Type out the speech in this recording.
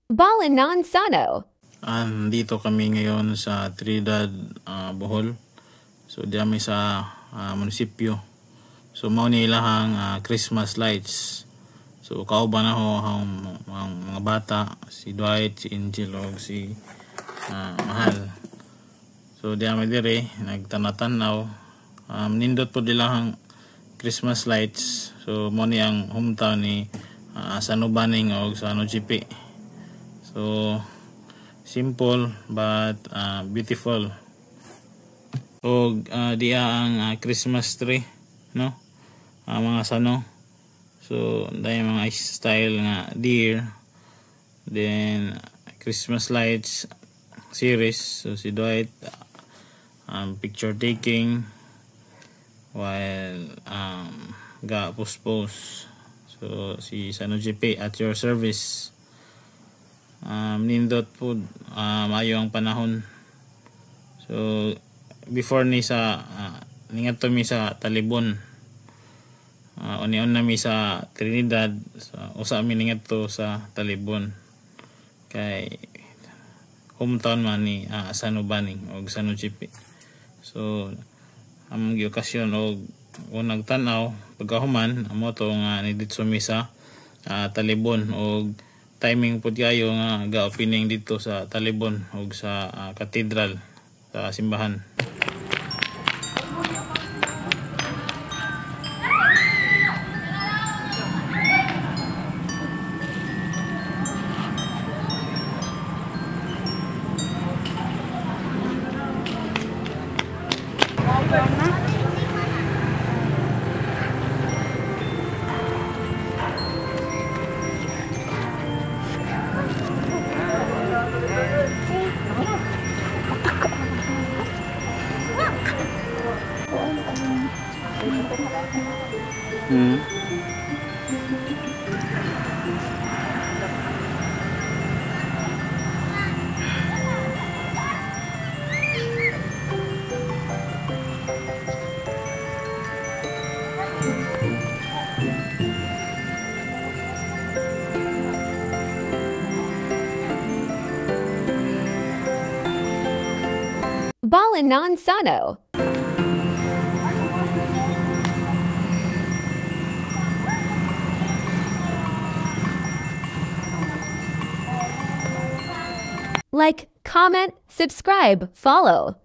Balanan Sano. Dito kami ngayon sa Trinidad, Bohol. So diami sa munisipyo. So mao ni ilahang Christmas lights. So kauban na ho ang mga bata, si Dwight, si Angel o si Mahal. So diami dire nagtanatanaw. Nindot po dilahang Christmas lights. So mao ni ang hometown ni Sano Baning o Sano GP. So simple but beautiful. O diya ang Christmas tree, no? Mga sano. So dahil mga style nga deer. Then Christmas lights series. So si Dwight picture taking while ga post. So si Sano GP at your service. Nindot po mayo ang panahon. So before ni sa ningat to mi sa Talibon, union na mi sa Trinidad. So, usa mi ningat to sa Talibon kay hometown man ni Sano Baning o Sano GP. So among okasyon og unang tanaw pagkahuman amo to nga nidito mi sa Talibon og timing po kayo nga ga-opening dito sa Talibon o sa katedral sa simbahan. Balanan Sano. Like, comment, subscribe, follow.